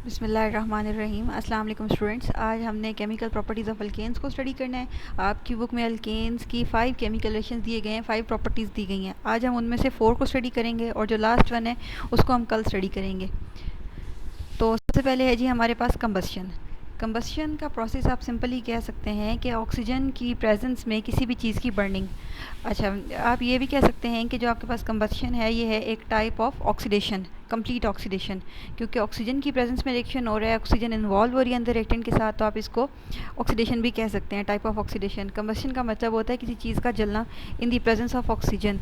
बिस्मिल्लाहिर्रहमानिर्रहीम। अस्सलाम वालेकुम स्टूडेंट्स। आज हमने केमिकल प्रॉपर्टीज़ ऑफ अल्केन्स को स्टडी करना है। आपकी बुक में अल्केन्स की 5 केमिकल रिएक्शंस दिए गए हैं, 5 प्रॉपर्टीज़ दी गई हैं। आज हम उनमें से 4 को स्टडी करेंगे और जो लास्ट वन है उसको हम कल स्टडी करेंगे। तो सबसे पहले है जी हमारे पास कंबस्शन। कंबस्शन का प्रोसेस आप सिंपली कह सकते हैं कि ऑक्सीजन की प्रेजेंस में किसी भी चीज़ की बर्निंग। अच्छा, आप ये भी कह सकते हैं कि जो आपके पास कंबस्शन है ये है एक type of oxidation, complete oxidation, क्योंकि ऑक्सीजन की प्रेजेंस में रिएक्शन हो रहा है, ऑक्सीजन इन्वॉल्व हो रही है अंदर रिएक्टेंट के साथ, तो आप इसको ऑक्सीडेशन भी कह सकते हैं, टाइप ऑफ ऑक्सीडेशन। कंबस्शन का मतलब होता है किसी चीज़ का जलना in the presence of oxygen.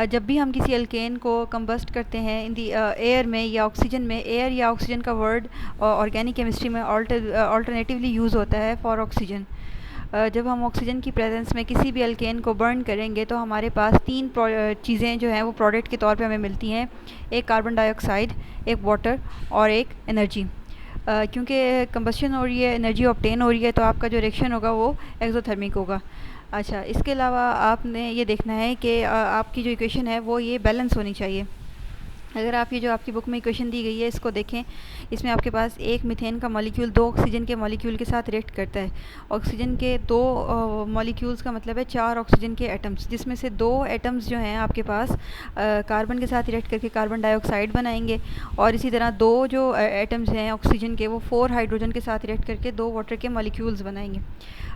जब भी हम किसी अल्केन को कंबस्ट करते हैं इन दी एयर में या ऑक्सीजन में, एयर या ऑक्सीजन का वर्ड ऑर्गेनिक केमिस्ट्री में ऑल्टरनेटिवली यूज़ होता है फॉर ऑक्सीजन। जब हम ऑक्सीजन की प्रेजेंस में किसी भी अल्केन को बर्न करेंगे तो हमारे पास 3 चीज़ें जो हैं वो प्रोडक्ट के तौर पे हमें मिलती हैं। एक कार्बन डाइऑक्साइड, एक वाटर और एक एनर्जी। क्योंकि कंबस्शन हो रही है, एनर्जी ऑब्टेन हो रही है, तो आपका जो रिएक्शन होगा वो एक्सोथर्मिक होगा। अच्छा, इसके अलावा आपने ये देखना है कि आपकी जो इक्वेशन है वो ये बैलेंस होनी चाहिए। अगर आप ये जो आपकी बुक में इक्वेशन दी गई है इसको देखें, इसमें आपके पास एक मीथेन का मॉलिक्यूल 2 ऑक्सीजन के मॉलिक्यूल के साथ रिएक्ट करता है। ऑक्सीजन के 2 मॉलिक्यूल्स का मतलब है 4 ऑक्सीजन के एटम्स, जिसमें से 2 एटम्स जो हैं आपके पास कार्बन के साथ रिएक्ट करके कार्बन डाइऑक्साइड बनाएंगे, और इसी तरह 2 जो एटम्स हैं ऑक्सीजन के वो 4 हाइड्रोजन के साथ रिएक्ट करके 2 वाटर के मॉलिक्यूल्स बनाएंगे।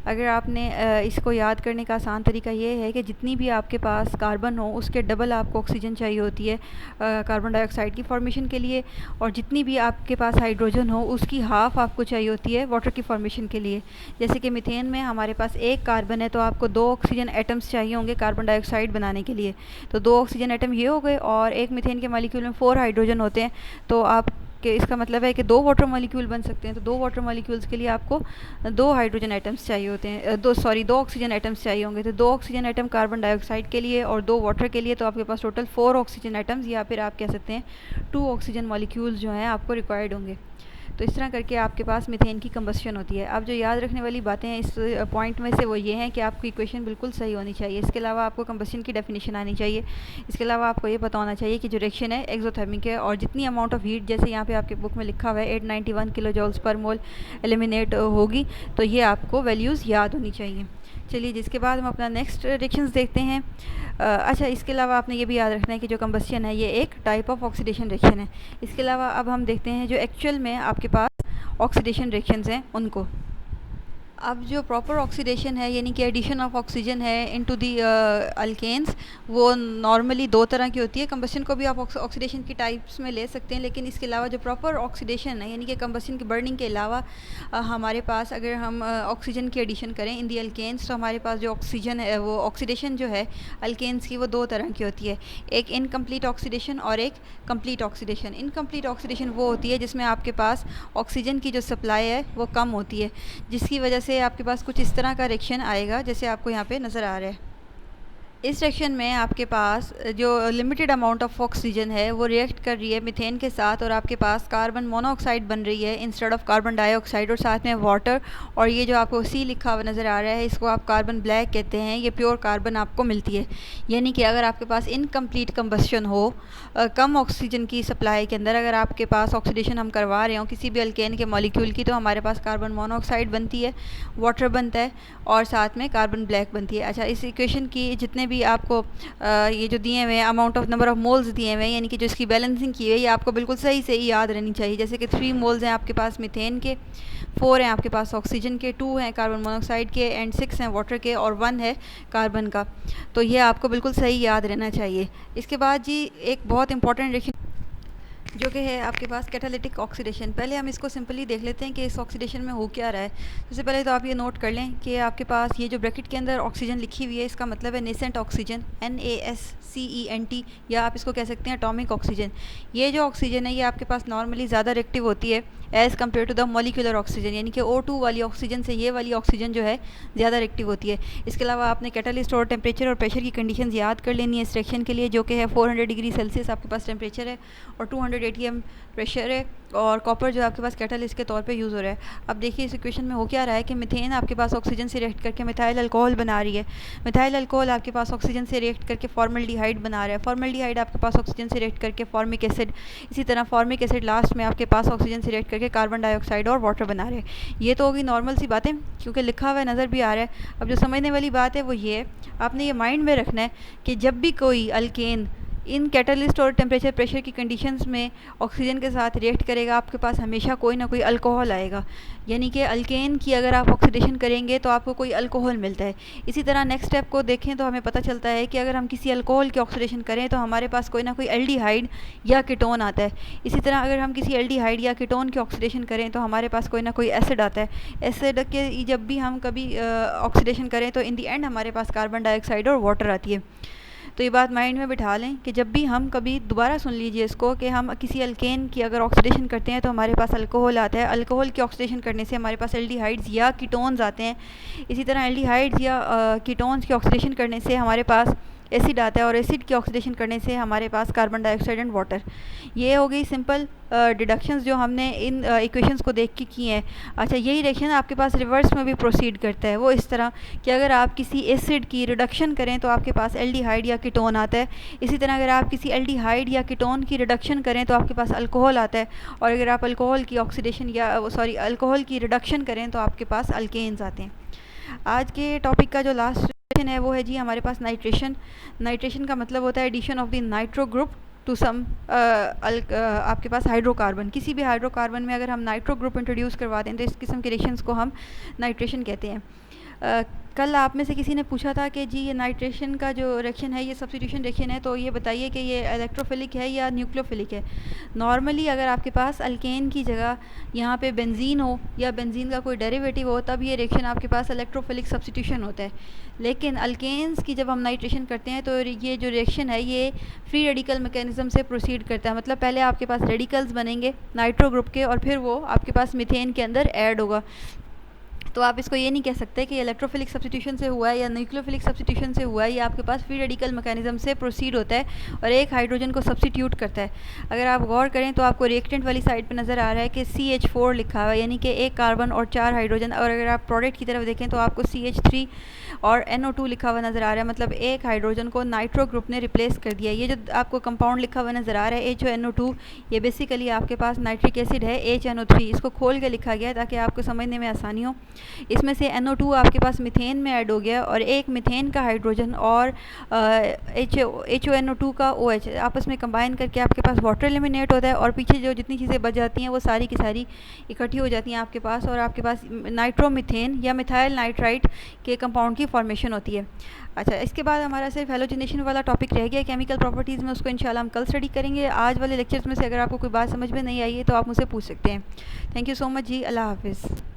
अगर आपने इसको याद करने का आसान तरीका ये है कि जितनी भी आपके पास कार्बन हो उसके डबल आपको ऑक्सीजन चाहिए होती है कार्बन डाइऑक्साइड की फॉर्मेशन के लिए, और जितनी भी आपके पास हाइड्रोजन हो उसकी हाफ़ आपको चाहिए होती है वाटर की फॉर्मेशन के लिए। जैसे कि मीथेन में हमारे पास एक कार्बन है तो आपको 2 ऑक्सीजन एटम्स चाहिए होंगे कार्बन डाइऑक्साइड बनाने के लिए, तो 2 ऑक्सीजन एटम ये हो गए, और एक मीथेन के मॉलिक्यूल में 4 हाइड्रोजन होते हैं, तो आप कि इसका मतलब है कि 2 वाटर मॉलिक्यूल बन सकते हैं। तो 2 वाटर मॉलिक्यूल्स के लिए आपको 2 हाइड्रोजन एटम्स चाहिए होते हैं, 2 ऑक्सीजन एटम्स चाहिए होंगे। तो 2 ऑक्सीजन एटम कार्बन डाइऑक्साइड के लिए और 2 वाटर के लिए, तो आपके पास टोटल 4 ऑक्सीजन एटम्स, या फिर आप कह सकते हैं 2 ऑक्सीजन मॉलिक्यूल्स जो हैं आपको रिक्वायर्ड होंगे। तो इस तरह करके आपके पास मीथेन की कंबस्शन होती है। अब जो याद रखने वाली बातें हैं इस पॉइंट में से वो ये हैं कि आपकी इक्वेशन बिल्कुल सही होनी चाहिए। इसके अलावा आपको कंबस्शन की डेफिनेशन आनी चाहिए। इसके अलावा आपको ये पता होना चाहिए कि जो रिएक्शन है एक्सोथर्मिक है, और जितनी अमाउंट ऑफ हीट, जैसे यहाँ पे आपके बुक में लिखा हुआ है 891 किलो जॉल्स पर मोल एलिमिनेट होगी, तो ये आपको वैल्यूज़ याद होनी चाहिए। चलिए, जिसके बाद हम अपना नेक्स्ट रिएक्शंस देखते हैं। अच्छा, इसके अलावा आपने ये भी याद रखना है कि जो कंबस्शन है ये एक टाइप ऑफ ऑक्सीडेशन रिएक्शन है। इसके अलावा अब हम देखते हैं जो एक्चुअल में आपके पास ऑक्सीडेशन रिएक्शंस हैं उनको। अब जो प्रॉपर ऑक्सीडेशन है, यानी कि एडिशन ऑफ ऑक्सीजन है इनटू दी अल्केन्स, वो नॉर्मली 2 तरह की होती है। कंबस्शन को भी आप ऑक्सीडेशन की टाइप्स में ले सकते हैं, लेकिन इसके अलावा जो प्रॉपर ऑक्सीडेशन है, यानी कि कंबस्शन की बर्निंग के अलावा हमारे पास अगर हम ऑक्सीजन की एडिशन करें इन दी अल्केन्स, तो हमारे पास जो ऑक्सीजन है, वो ऑक्सीडेशन जो है अल्केन्स की, वो 2 तरह की होती है। एक इनकम्प्लीट ऑक्सीडेशन और एक कंप्लीट ऑक्सीडेशन। इनकम्प्लीट ऑक्सीडेशन वो होती है जिसमें आपके पास ऑक्सीजन की जो सप्लाई है वो कम होती है, जिसकी वजह से आपके पास कुछ इस तरह का रिएक्शन आएगा जैसे आपको यहाँ पे नज़र आ रहा है। इस रिएक्शन में आपके पास जो लिमिटेड अमाउंट ऑफ ऑक्सीजन है वो रिएक्ट कर रही है मीथेन के साथ, और आपके पास कार्बन मोनोऑक्साइड बन रही है इंस्टेड ऑफ कार्बन डाइऑक्साइड, और साथ में वाटर। और ये जो आपको सी लिखा हुआ नज़र आ रहा है इसको आप कार्बन ब्लैक कहते हैं, ये प्योर कार्बन आपको मिलती है। यानी कि अगर आपके पास इनकम्प्लीट कंबस्शन हो, कम ऑक्सीजन की सप्लाई के अंदर अगर आपके पास ऑक्सीडेशन हम करवा रहे हो किसी भी अल्केन के मॉलिक्यूल की, तो हमारे पास कार्बन मोनोऑक्साइड बनती है, वाटर बनता है, और साथ में कार्बन ब्लैक बनती है। अच्छा, इस इक्वेशन की जितने भी आपको ये जो दिए हुए हैं amount of number of moles दिए हुए हैं, यानी कि जो इसकी बैलेंसिंग की है, ये आपको बिल्कुल सही से ही याद रहनी चाहिए। जैसे कि 3 मोल्स हैं आपके पास मीथेन के, 4 हैं आपके पास ऑक्सीजन के, 2 हैं कार्बन मोनोऑक्साइड के, एंड 6 हैं वाटर के, और 1 है कार्बन का। तो ये आपको बिल्कुल सही याद रहना चाहिए। इसके बाद जी एक बहुत इंपॉर्टेंट रिएक्शन जो कि है आपके पास कैटालिटिक ऑक्सीडेशन। पहले हम इसको सिंपली देख लेते हैं कि इस ऑक्सीडेशन में हो क्या रहा है। सबसे पहले तो आप ये नोट कर लें कि आपके पास ये जो ब्रैकेट के अंदर ऑक्सीजन लिखी हुई है इसका मतलब है नेसेंट ऑक्सीजन, NaSCENT, या आप इसको कह सकते हैं एटॉमिक ऑक्सीजन। ये जो ऑक्सीजन है ये आपके पास नॉर्मली ज़्यादा रिएक्टिव होती है as compared to the molecular oxygen, यानी कि O2 वाली ऑक्सीजन से ये वाली ऑक्सीजन जो है ज़्यादा रिएक्टिव होती है। इसके अलावा आपने कैटालिस्ट और टेम्परेचर और प्रेशर की कंडीशंस याद कर लेनी है इस रिएक्शन के लिए, जो कि है 400 डिग्री सेल्सियस आपके पास टेम्परेचर है और 200 100 ATM प्रेशर है और कॉपर जो आपके पास कैटलिस्ट के तौर पे यूज़ हो रहा है। अब देखिए इस इक्वेशन में हो क्या रहा है कि मीथेन आपके पास ऑक्सीजन से रिएक्ट करके मिथाइल अल्कोहल बना रही है। मिथाइल अल्कोहल आपके पास ऑक्सीजन से रिएक्ट करके फॉर्मल्डिहाइड बना रहा है। फॉर्मल्डिहाइड आपके पास ऑक्सीजन से रिएक्ट करके फॉर्मिक एसिड, इसी तरह फॉर्मिक एसिड लास्ट में आपके पास ऑक्सीजन से रिएक्ट करके कार्बन डाइऑक्साइड और वाटर बना रहे हैं। ये तो होगी नॉर्मल सी बातें क्योंकि लिखा हुआ नज़र भी आ रहा है। अब जो समझने वाली बात है वो ये है, आपने ये माइंड में रखना है कि जब भी कोई अल्केन इन कैटलिस्ट और टेम्परेचर प्रेशर की कंडीशंस में ऑक्सीजन के साथ रिएक्ट करेगा, आपके पास हमेशा कोई ना कोई अल्कोहल आएगा। यानी कि अल्केन की अगर आप ऑक्सीडेशन करेंगे तो आपको कोई अल्कोहल मिलता है। इसी तरह नेक्स्ट स्टेप को देखें तो हमें पता चलता है कि अगर हम किसी अल्कोहल की ऑक्सीडेशन करें तो हमारे पास कोई ना कोई एल्डिहाइड या कीटोन आता है। इसी तरह अगर हम किसी एल्डिहाइड या कीटोन की ऑक्सीडेशन करें तो हमारे पास कोई ना कोई एसिड आता है। एसिड के जब भी हम कभी ऑक्सीडेशन करें तो इन दी एंड हमारे पास कार्बन डाइऑक्साइड और वाटर आती है। तो ये बात माइंड में बिठा लें कि जब भी हम कभी दोबारा सुन लीजिए इसको कि हम किसी अल्केन की अगर ऑक्सीडेशन करते हैं तो हमारे पास अल्कोहल आता है। अल्कोहल की ऑक्सीडेशन करने से हमारे पास एल्डिहाइड्स या कीटोन्स आते हैं। इसी तरह एल्डिहाइड्स या कीटोन्स की ऑक्सीडेशन करने से हमारे पास एसिड आता है और एसिड की ऑक्सीडेशन करने से हमारे पास कार्बन डाइऑक्साइड एंड वाटर। ये हो गई सिंपल डिडक्शंस जो हमने इन इक्वेशंस को देख के किए हैं। अच्छा, यही रिएक्शन आपके पास रिवर्स में भी प्रोसीड करता है। वो इस तरह कि अगर आप किसी एसिड की रिडक्शन करें तो आपके पास एल्डिहाइड या कीटोन आता है। इसी तरह अगर आप किसी एल्डिहाइड या कीटोन की रिडक्शन करें तो आपके पास अल्कोहल आता है। और अगर आप अल्कोहल की ऑक्सीडेशन या अल्कोहल की रिडक्शन करें तो आपके पास अल्केन्स आते हैं। आज के टॉपिक का जो लास्ट है वो है जी हमारे पास नाइट्रेशन। नाइट्रेशन का मतलब होता है addition of the nitro group to some आपके पास हाइड्रोकार्बन। किसी भी हाइड्रोकार्बन में अगर हम नाइट्रो ग्रुप इंट्रोड्यूस करवा दें तो इस किस्म के रिएक्शंस को हम नाइट्रेशन कहते हैं। कल आप में से किसी ने पूछा था कि जी ये नाइट्रेशन का जो रिएक्शन है ये सब्स्टिट्यूशन रिएक्शन है, तो ये बताइए कि ये इलेक्ट्रोफिलिक है या न्यूक्लियोफिलिक है। नॉर्मली अगर आपके पास अल्केन की जगह यहाँ पे बेंजीन हो या बेंजीन का कोई डेरिवेटिव हो तब ये रिएक्शन आपके पास इलेक्ट्रोफिलिक सब्स्टिट्यूशन होता है। लेकिन अल्केन्स की जब हम नाइट्रेशन करते हैं तो ये जो रिएक्शन है ये फ्री रेडिकल मैकेनिज्म से प्रोसीड करता है। मतलब पहले आपके पास रेडिकल्स बनेंगे नाइट्रो ग्रुप के और फिर वो आपके पास मीथेन के अंदर ऐड होगा। तो आप इसको ये नहीं कह सकते कि इलेक्ट्रोफिलिक सब्स्टिट्यूशन से हुआ है या न्यूक्लियोफिलिक सब्स्टिट्यूशन से हुआ है। ये आपके पास फ्री रेडिकल मैकेनिज्म से प्रोसीड होता है और एक हाइड्रोजन को सब्स्टिट्यूट करता है। अगर आप गौर करें तो आपको रिएक्टेंट वाली साइड पे नज़र आ रहा है कि CH4 लिखा हुआ है, यानी कि एक कार्बन और 4 हाइड्रोजन। और अगर आप प्रोडक्ट की तरफ देखें तो आपको CH3 और NO2 लिखा हुआ नज़र आ रहा है। मतलब एक हाइड्रोजन को नाइट्रो ग्रुप ने रिप्लेस कर दिया। ये जो आपको कंपाउंड लिखा हुआ नज़र आ रहा है HNO2, ये बेसिकली आपके पास नाइट्रिक एसिड है HNO3। इसको खोल के लिखा गया है ताकि आपको समझने में आसानी हो। इसमें से NO2 आपके पास मीथेन में ऐड हो गया और एक मीथेन का हाइड्रोजन और HONO2 का OH आपस में कंबाइन करके आपके पास वाटर एलिमिनेट होता है और पीछे जो जितनी चीज़ें बच जाती हैं वो सारी की सारी इकट्ठी हो जाती हैं आपके पास और आपके पास नाइट्रोमीथेन या मिथाइल नाइट्राइट के कंपाउंड की फॉर्मेशन होती है। अच्छा, इसके बाद हमारा सिर्फ हेलोजनेशन वाला टॉपिक रह गया केमिकल प्रॉपर्टीज़ में, उसको इंशाल्लाह हम कल स्टडी करेंगे। आज वाले लेक्चर्स में से अगर आपको कोई बात समझ में नहीं आई है तो आप मुझसे पूछ सकते हैं। थैंक यू सो मच जी, अल्लाह हाफिज़।